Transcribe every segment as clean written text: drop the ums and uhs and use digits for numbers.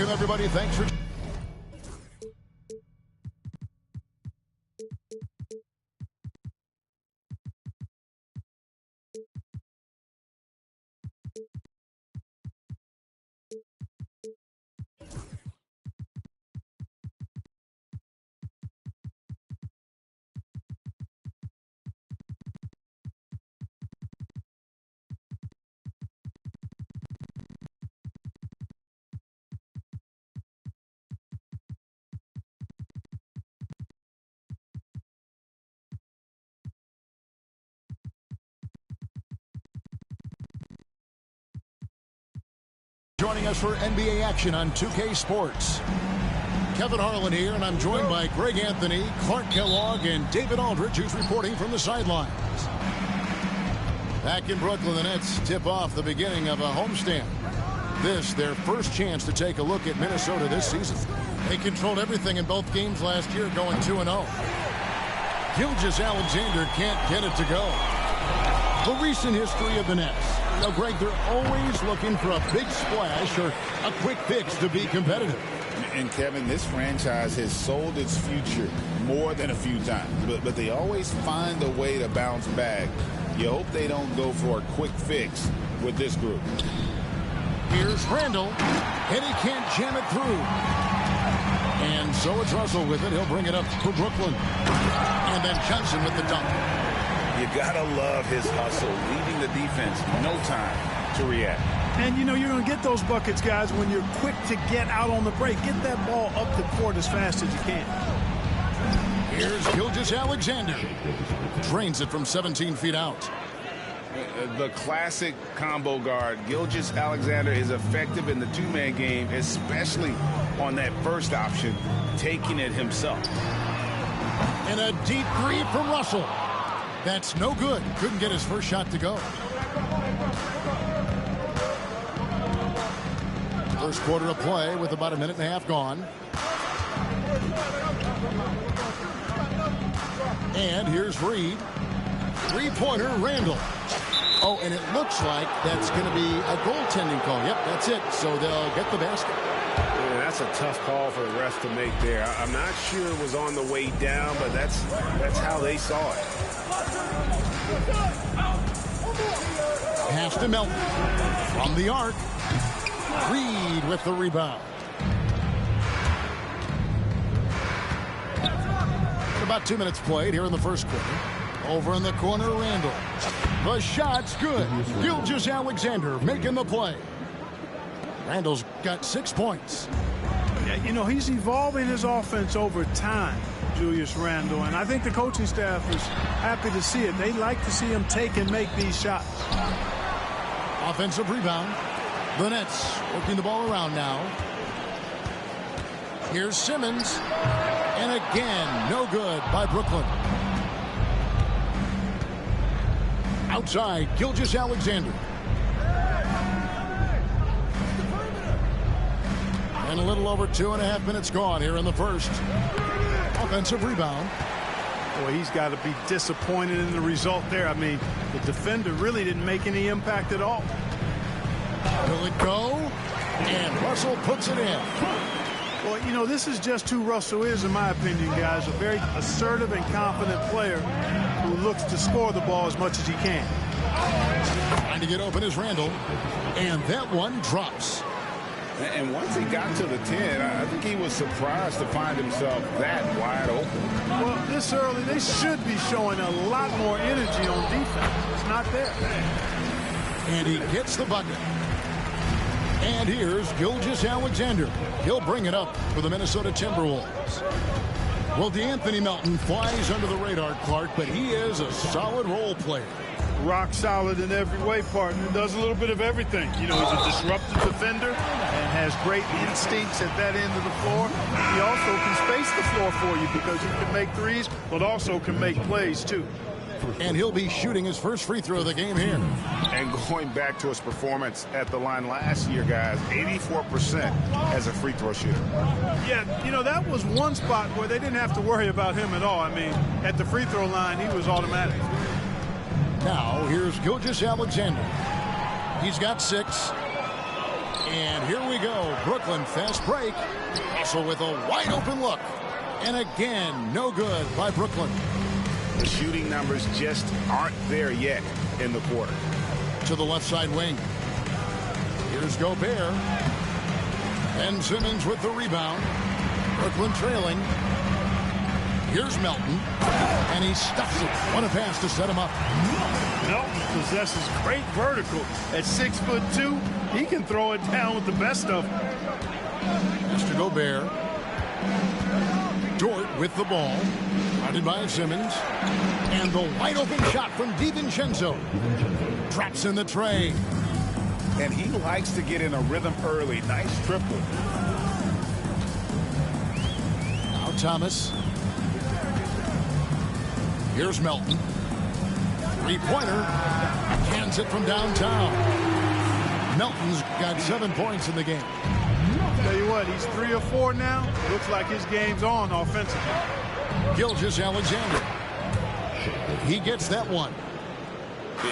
Welcome, everybody. Thanks for... Joining us for NBA action on 2K Sports. Kevin Harlan here, and I'm joined by Greg Anthony, Clark Kellogg, and David Aldridge, who's reporting from the sidelines. Back in Brooklyn, the Nets tip off the beginning of a homestand. This, their first chance to take a look at Minnesota this season. They controlled everything in both games last year, going 2-0. Gilgeous-Alexander can't get it to go. The recent history of the Nets. Now, Greg, they're always looking for a big splash or a quick fix to be competitive. And, Kevin, this franchise has sold its future more than a few times. But they always find a way to bounce back. You hope they don't go for a quick fix with this group. Here's Randall, and he can't jam it through. And so it's Russell with it. He'll bring it up for Brooklyn. And then Johnson with the dunk. You gotta love his hustle, leaving the defense no time to react. And, you know, you're going to get those buckets, guys, when you're quick to get out on the break. Get that ball up the court as fast as you can. Here's Gilgeous-Alexander. Drains it from 17 feet out. The classic combo guard. Gilgeous-Alexander is effective in the two-man game, especially on that first option, taking it himself. And a deep three from Russell. That's no good. Couldn't get his first shot to go. First quarter of play with about a minute and a half gone. And here's Reed. Three-pointer, Randall. Oh, and it looks like that's going to be a goaltending call. Yep, that's it. So they'll get the basket. Yeah, that's a tough call for the refs to make there. I'm not sure it was on the way down, but that's how they saw it. Pass to Melton. From the arc. Reed with the rebound. About 2 minutes played here in the first quarter. Over in the corner, Randall. The shot's good. Gilgeous-Alexander making the play. Randall's got 6 points. Yeah, you know, he's evolving his offense over time, Julius Randle, and I think the coaching staff is happy to see it. They like to see him take and make these shots. Offensive rebound. The Nets working the ball around now. Here's Simmons. And again, no good by Brooklyn. Outside, Gilgeous-Alexander. And a little over 2.5 minutes gone here in the first. Offensive rebound. Boy, he's got to be disappointed in the result there. I mean, the defender really didn't make any impact at all. Will it go? And Russell puts it in. Well, you know, this is just who Russell is, in my opinion, guys. A very assertive and confident player who looks to score the ball as much as he can. Trying to get open is Randall. And that one drops. And once he got to the 10, I think he was surprised to find himself that wide open. Well, this early, they should be showing a lot more energy on defense. It's not there. And he gets the bucket. And here's Gilgeous-Alexander. He'll bring it up for the Minnesota Timberwolves. Well, DeAnthony Melton flies under the radar, Clark, but he is a solid role player. Rock solid in every way, partner. Does a little bit of everything. You know, he's a disruptive defender and has great instincts at that end of the floor. He also can space the floor for you because he can make threes, but also can make plays, too. And he'll be shooting his first free throw of the game here. And going back to his performance at the line last year, guys, 84% as a free throw shooter. Yeah, you know, that was one spot where they didn't have to worry about him at all. I mean, at the free throw line, he was automatic. Now, here's Gilgeous-Alexander. He's got 6. And here we go. Brooklyn fast break. Russell with a wide open look. And again, no good by Brooklyn. The shooting numbers just aren't there yet in the quarter. To the left side wing. Here's Gobert. Ben Simmons with the rebound. Brooklyn trailing. Here's Melton. And he stuffs it. What a pass to set him up. Melton possesses great vertical. At 6'2", he can throw it down with the best of them. Mr. Gobert. Dort with the ball. Guarded by Simmons. And the wide open shot from DiVincenzo. Drops in the tray. And he likes to get in a rhythm early. Nice triple. Now Thomas. Here's Melton. Three-pointer. Cans it from downtown. Melton's got 7 points in the game. Tell you what, he's 3 or 4 now. Looks like his game's on offensively. Gilgeous-Alexander. He gets that one.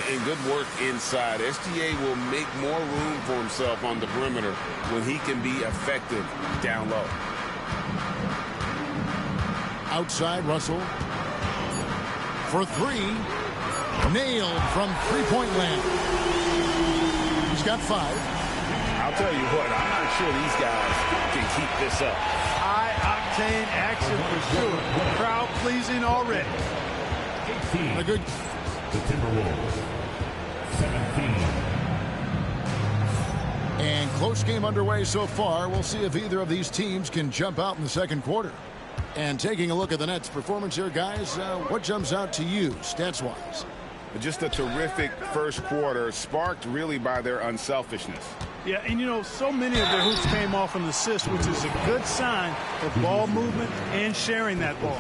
And good work inside. SGA will make more room for himself on the perimeter when he can be effective down low. Outside, Russell. For three. Nailed from three-point land. He's got 5. I'll tell you what, I'm not sure these guys can keep this up. High-octane action for sure. Crowd-pleasing already. 18. A good. The Timberwolves. 17. And close game underway so far. We'll see if either of these teams can jump out in the second quarter. And taking a look at the Nets' performance here, guys, what jumps out to you, stats-wise? Just a terrific first quarter, sparked really by their unselfishness. Yeah, and you know, so many of their hoops came off an assist, which is a good sign of ball movement and sharing that ball.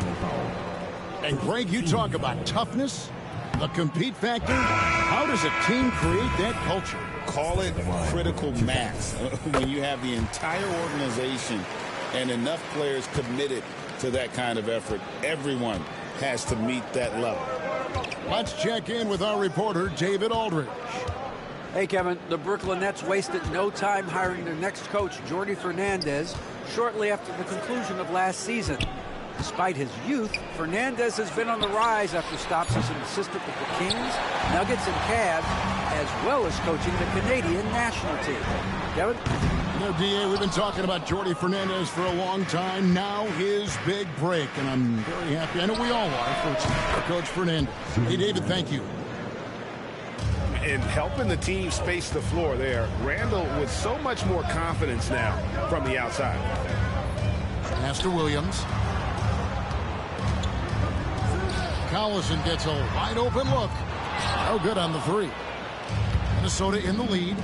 And Greg, you talk about toughness, the compete factor. How does a team create that culture? Call it critical mass. When you have the entire organization and enough players committed to that kind of effort, everyone has to meet that level. Let's check in with our reporter, David Aldridge. Hey, Kevin, the Brooklyn Nets wasted no time hiring their next coach, Jordi Fernandez, shortly after the conclusion of last season. Despite his youth, Fernandez has been on the rise after stops as an assistant with the Kings, Nuggets, and Cavs, as well as coaching the Canadian national team. Kevin? You know, D.A., we've been talking about Jordi Fernandez for a long time. Now his big break, and I'm very happy. I know we all are for Coach Fernandez. Hey, David, thank you. And helping the team space the floor there. Randall with so much more confidence now from the outside. Pass to Williams. Collison gets a wide open look. No good on the three. Minnesota in the lead.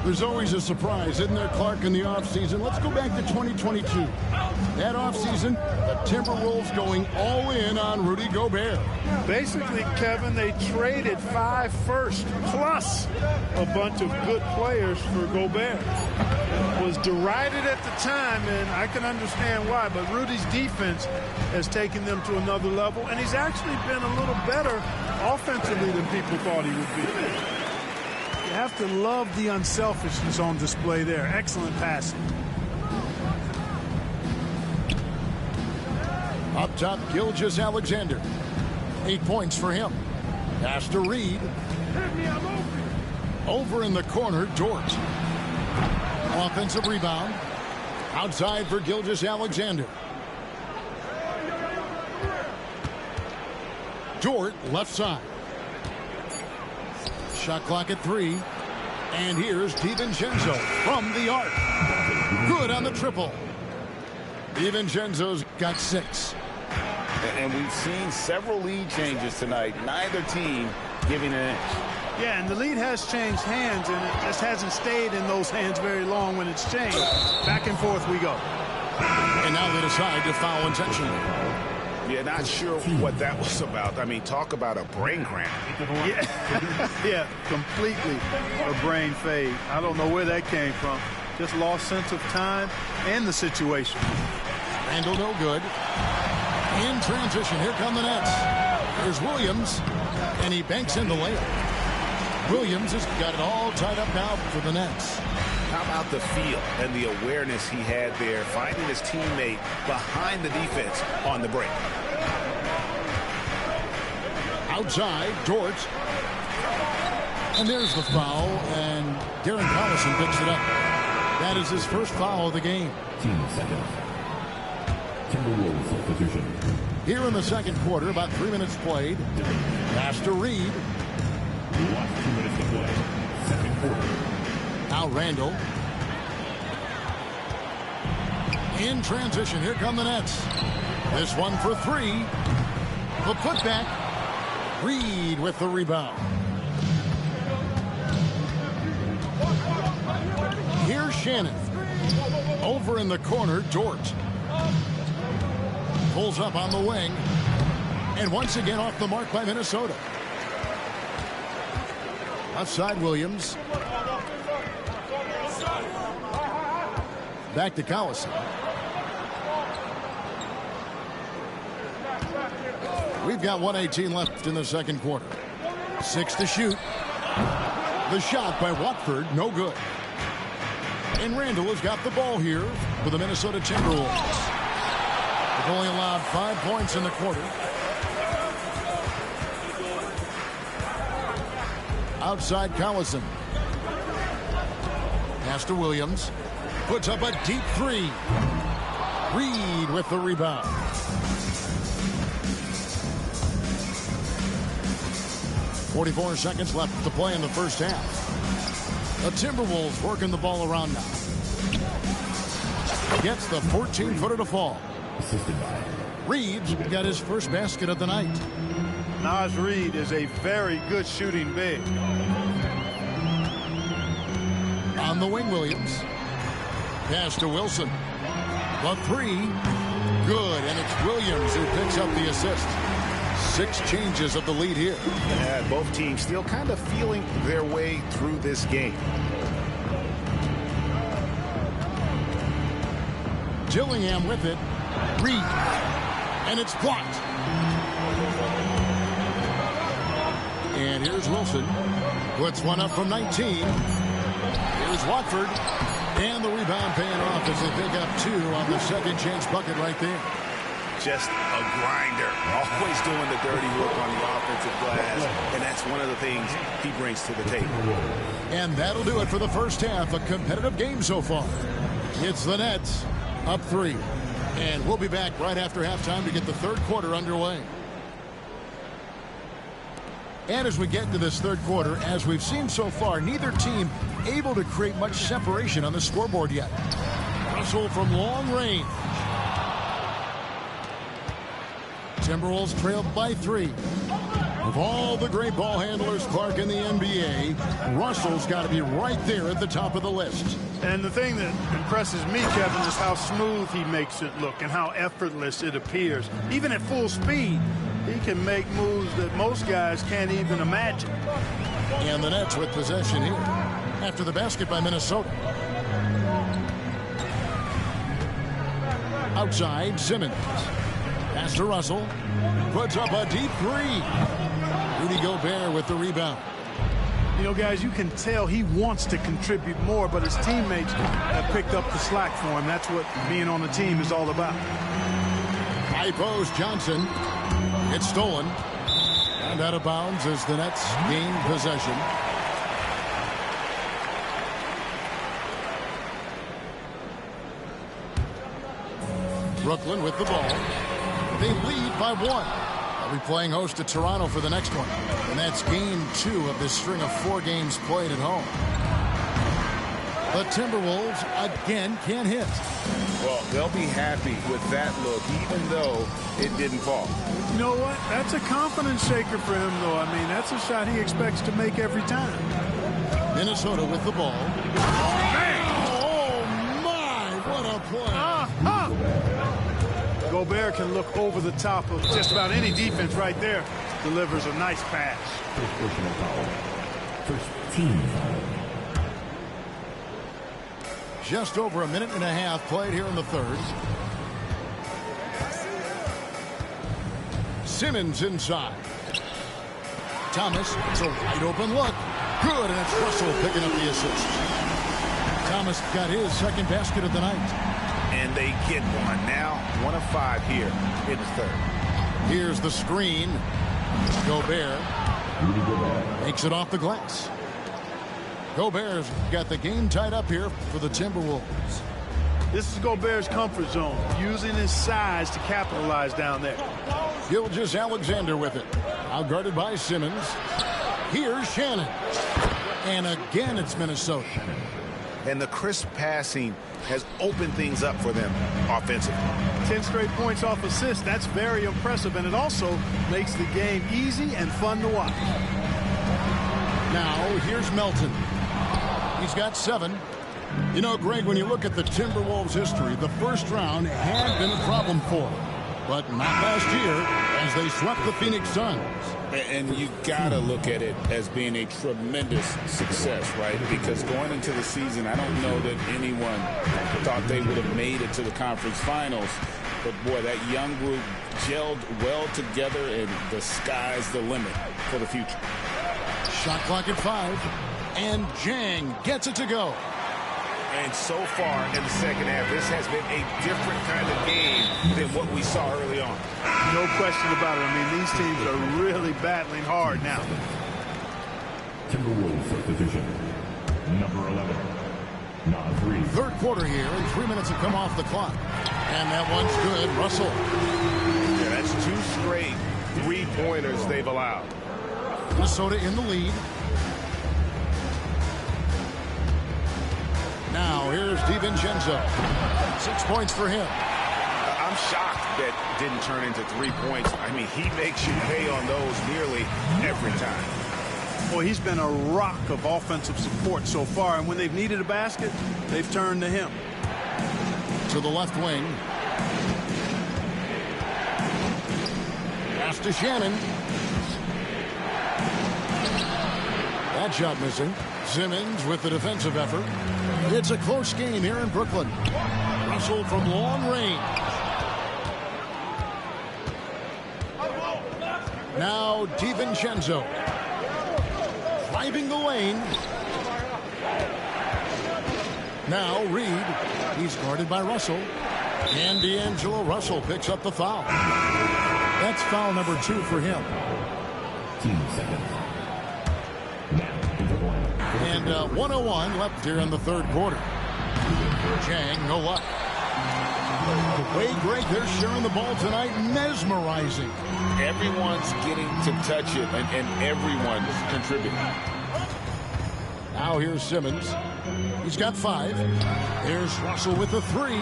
There's always a surprise, isn't there, Clark, in the offseason? Let's go back to 2022. That offseason, the Timberwolves going all in on Rudy Gobert. Basically, Kevin, they traded 5 firsts plus a bunch of good players for Gobert. Was derided at the time, and I can understand why, but Rudy's defense has taken them to another level, and he's actually been a little better offensively than people thought he would be. You have to love the unselfishness on display there. Excellent passing. Up top, Gilgeous-Alexander. 8 points for him. Pass to Reed. Over in the corner, Dort. Offensive rebound. Outside for Gilgeous-Alexander. Dort, left side. Shot clock at 3. And here's DiVincenzo from the arc. Good on the triple. DiVincenzo's got 6. And we've seen several lead changes tonight. Neither team giving an inch. Yeah, and the lead has changed hands, and it just hasn't stayed in those hands very long when it's changed. Back and forth we go. And now they decide to foul intentionally. Yeah, not sure what that was about. I mean, talk about a brain cramp. Yeah, completely a brain fade. I don't know where that came from. Just lost sense of time and the situation. Randall no good. In transition, here come the Nets. Here's Williams, and he banks in the layup. Williams has got it all tied up now for the Nets. How about the feel and the awareness he had there, finding his teammate behind the defense on the break. Outside, George. And there's the foul, and Darren Collison picks it up. That is his first foul of the game. 15 seconds. Timberwolves substitution. Here in the second quarter, about 3 minutes played. Pass to Reed. Lost 2 minutes to play. Second quarter. Now Randall. In transition, here come the Nets. This one for three. The putback. Reed with the rebound. Here's Shannon. Over in the corner, George. Pulls up on the wing. And once again off the mark by Minnesota. Outside Williams. Back to Collison. We've got 1:18 left in the second quarter. 6 to shoot. The shot by Watford, no good. And Randall has got the ball here for the Minnesota Timberwolves. They've only allowed 5 points in the quarter. Outside Collison. Pass to Williams. Puts up a deep three. Reed with the rebound. .44 seconds left to play in the first half. The Timberwolves working the ball around now. Gets the 14-footer to fall. Assisted by Reed's got his first basket of the night. Naz Reid is a very good shooting big. On the wing, Williams. Pass to Wilson. The three. Good, and it's Williams who picks up the assist. 6 changes of the lead here. Yeah, both teams still kind of feeling their way through this game. Gillingham with it. Reed. And it's blocked. And here's Wilson. Puts one up from 19. Here's Watford. And the rebound paying off as they pick up 2 on the second chance bucket right there. Just a grinder. Always doing the dirty work on the offensive glass. And that's one of the things he brings to the table. And that'll do it for the first half. A competitive game so far. It's the Nets up 3. And we'll be back right after halftime to get the third quarter underway. And as we get into this third quarter, as we've seen so far, neither team able to create much separation on the scoreboard yet. Russell from long range. Timberwolves trailed by 3. Of all the great ball handlers, Clark, in the NBA, Russell's got to be right there at the top of the list. And the thing that impresses me, Kevin, is how smooth he makes it look and how effortless it appears. Even at full speed, he can make moves that most guys can't even imagine. And the Nets with possession here after the basket by Minnesota. Outside, Simmons. Pass to Russell. Puts up a deep 3. Rudy Gobert with the rebound. You know, guys, you can tell he wants to contribute more, but his teammates have picked up the slack for him. That's what being on the team is all about. High post, Johnson. It's stolen. And out of bounds as the Nets gain possession. Brooklyn with the ball. They lead by 1. They'll be playing host to Toronto for the next one. And that's game 2 of this string of 4 games played at home. The Timberwolves again can't hit. Well, they'll be happy with that look, even though it didn't fall. You know what? That's a confidence shaker for him, though. I mean, that's a shot he expects to make every time. Minnesota with the ball. Oh, my! What a play. Gobert can look over the top of just about any defense right there. Delivers a nice pass. first personal foul. First team foul. Just over a minute and a half played here in the third. Simmons inside. Thomas, it's a wide open look. Good, and it's Russell picking up the assist. Thomas got his second basket of the night. And they get one. Now 1 of 5 here in the third. Here's the screen. Gobert makes it off the glass. Gobert's got the game tied up here for the Timberwolves. This is Gobert's comfort zone, using his size to capitalize down there. Gilgeous-Alexander with it. Outguarded by Simmons. Here's Shannon. And again, it's Minnesota. And the crisp passing has opened things up for them offensively. 10 straight points off assists. That's very impressive, and it also makes the game easy and fun to watch. Now, here's Melton. He's got 7. You know, Greg, when you look at the Timberwolves' history, the first round had been a problem for them. But not last year, as they swept the Phoenix Suns. And you gotta look at it as being a tremendous success, right? Because going into the season, I don't know that anyone thought they would have made it to the conference finals. But boy, that young group gelled well together, and the sky's the limit for the future. Shot clock at 5, and Jang gets it to go. And so far in the second half, this has been a different kind of game than what we saw early on. No question about it. I mean, these teams are really battling hard now. Timberwolves substitution. Number 11. Not 3. Third quarter here, and 3 minutes have come off the clock. And that one's good. Russell. Yeah, that's 2 straight 3-pointers they've allowed. Minnesota in the lead. Now, here's DiVincenzo. 6 points for him. I'm shocked that didn't turn into 3 points. I mean, he makes you pay on those nearly every time. Boy, he's been a rock of offensive support so far, and when they've needed a basket, they've turned to him. To the left wing. Pass to Shannon. That shot missing. Simmons with the defensive effort. It's a close game here in Brooklyn. Russell from long range. Now DiVincenzo. Driving the lane. Now Reed. He's guarded by Russell. And D'Angelo Russell picks up the foul. That's foul number 2 for him. 2 seconds. And 1:01 left here in the third quarter. Jang, no luck. The way, Greg, they're sharing the ball tonight, mesmerizing. Everyone's getting to touch it, and everyone's contributing. Now here's Simmons. He's got 5. Here's Russell with the 3.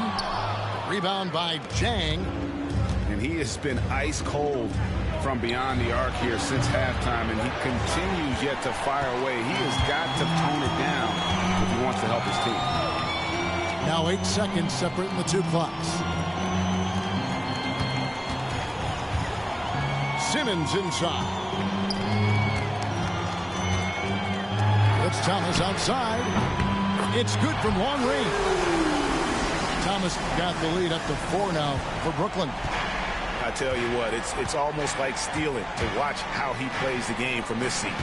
Rebound by Jang. And he has been ice cold from beyond the arc here since halftime, and he continues yet to fire away. He has got to tone it down if he wants to help his team. Now 8 seconds separating the 2 clocks. Simmons inside. It's Thomas outside. It's good from long range. Thomas got the lead up to 4 now for Brooklyn. I tell you what, it's almost like stealing to watch how he plays the game from this seat.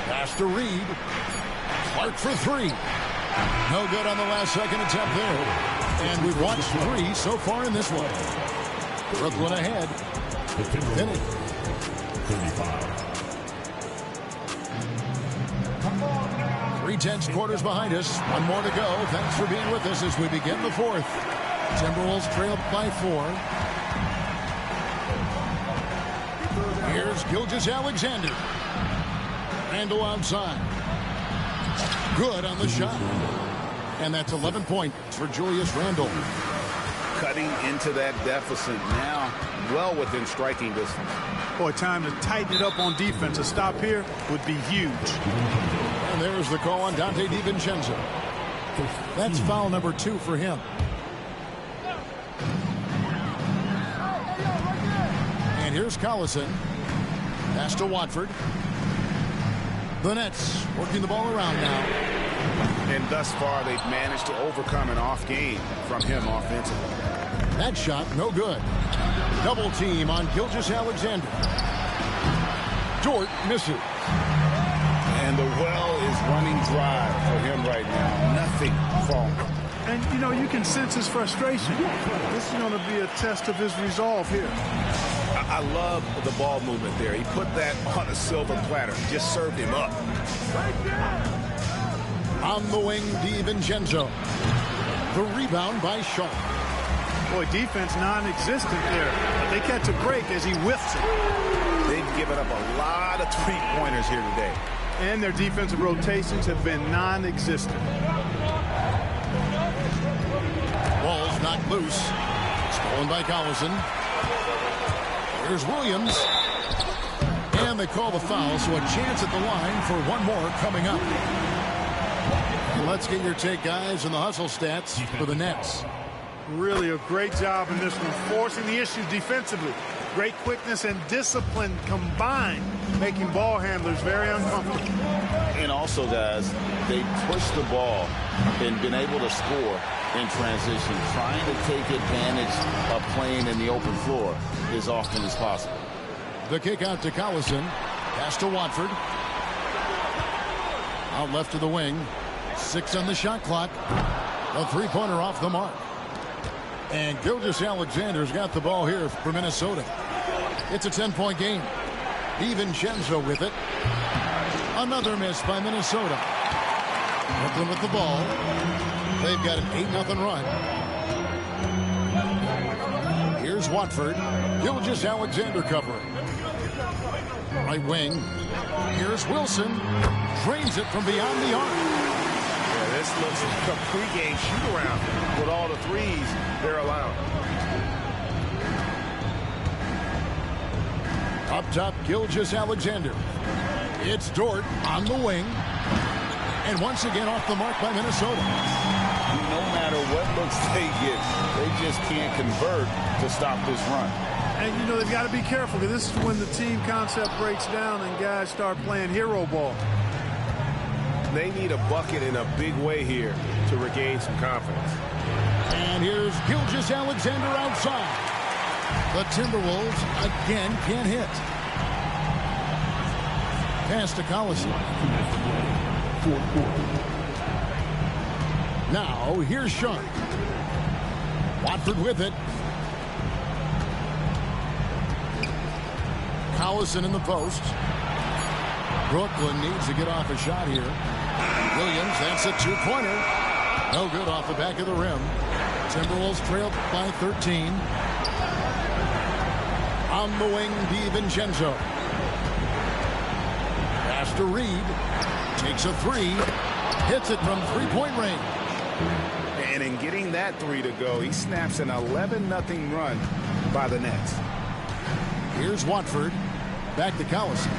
Pass to Reed. Clark for 3. No good on the last second attempt there. And we've watched 3 so far in this one. Brooklyn ahead. Finney. 35. 3/10 quarters behind us. 1 more to go. Thanks for being with us as we begin the 4th. Timberwolves trail by 4. Here's Gilgeous-Alexander. Randle outside. Good on the shot. And that's 11 points for Julius Randle. Cutting into that deficit now, well within striking distance. Boy, time to tighten it up on defense. A stop here would be huge. And there's the call on Dante DiVincenzo. That's foul number 2 for him. And here's Collison. Pass to Watford. The Nets working the ball around now. And thus far, they've managed to overcome an off game from him offensively. That shot, no good. Double team on Gilgeous-Alexander. Dort misses. And the well is running drive for him right now. Nothing falling. And, you know, you can sense his frustration. This is going to be a test of his resolve here. I love the ball movement there. He put that on a silver platter. Just served him up. On the wing, DiVincenzo. The rebound by Shaw. Boy, defense non-existent there. But they catch a break as he whiffs it. They've given up a lot of three-pointers here today. And their defensive rotations have been non-existent. Ball's knocked loose. Stolen by Collison. Here's Williams. And they call the foul, so a chance at the line for one more coming up. And let's get your take, guys, on the hustle stats for the Nets. Really a great job in this one, forcing the issues defensively. Great quickness and discipline combined, making ball handlers very uncomfortable. And also, guys, they pushed the ball and been able to score in transition, trying to take advantage of playing in the open floor as often as possible. The kick out to Collison. Pass to Watford. Out left to the wing. 6 on the shot clock. A three-pointer off the mark. And Gilgeous-Alexander's got the ball here for Minnesota. It's a 10-point game. DiVincenzo with it. Another miss by Minnesota. Brooklyn with the ball. They've got an 8-0 run. Here's Watford. Gilgeous-Alexander covering. Right wing. Here's Wilson. Drains it from beyond the arc. Yeah, this looks like a pregame shoot-around with all the threes they're allowed. Up top, Gilgeous-Alexander. It's Dort on the wing. And once again off the mark by Minnesota. No matter what looks they get, they just can't convert to stop this run. And, you know, they've got to be careful, because this is when the team concept breaks down and guys start playing hero ball. They need a bucket in a big way here to regain some confidence. And here's Gilgeous-Alexander outside. The Timberwolves again can't hit. Pass to Collison. Now here's Sharp. Watford with it. Collison in the post. Brooklyn needs to get off a shot here. Williams, that's a two-pointer. No good off the back of the rim. Timberwolves trailed by 13. On the wing, DiVincenzo. Pass to Reed. Takes a three. Hits it from three-point range. And in getting that three to go, he snaps an 11-0 run by the Nets. Here's Watford. Back to Collison.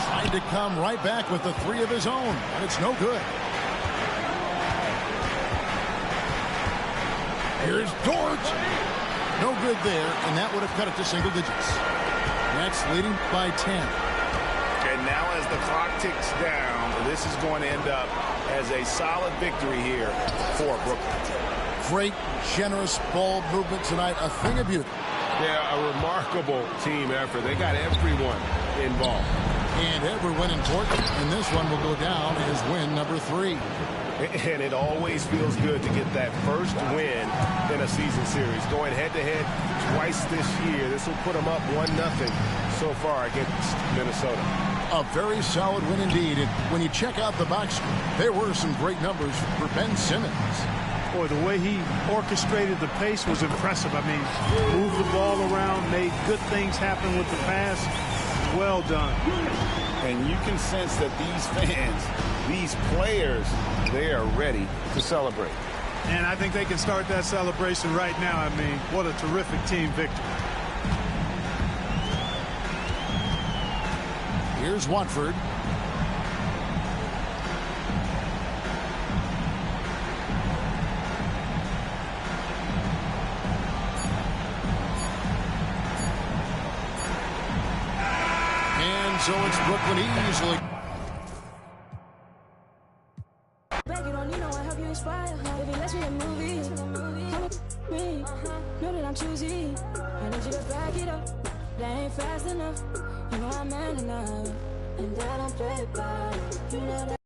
Trying to come right back with the three of his own, and it's no good. Here's Dort. No good there, and that would have cut it to single digits. Nets leading by 10. And now as the clock ticks down, this is going to end up as a solid victory here for Brooklyn. Great, generous ball movement tonight. A thing of beauty. Yeah, a remarkable team effort. They got everyone involved. And every win important, and this one will go down as win number 3. And it always feels good to get that first win in a season series. Going head-to-head twice this year. This will put them up 1-0 so far against Minnesota. A very solid win indeed. And when you check out the box score, there were some great numbers for Ben Simmons. Boy, the way he orchestrated the pace was impressive. I mean, moved the ball around, made good things happen with the pass. Well done. And you can sense that these fans, these players, they are ready to celebrate. And I think they can start that celebration right now. I mean, what a terrific team victory. Here's Watford. And so it's Brooklyn easily. Know that I'm choosy. I need you to back it up. That ain't fast enough. You know I'm man enough. and I don't play by. You know that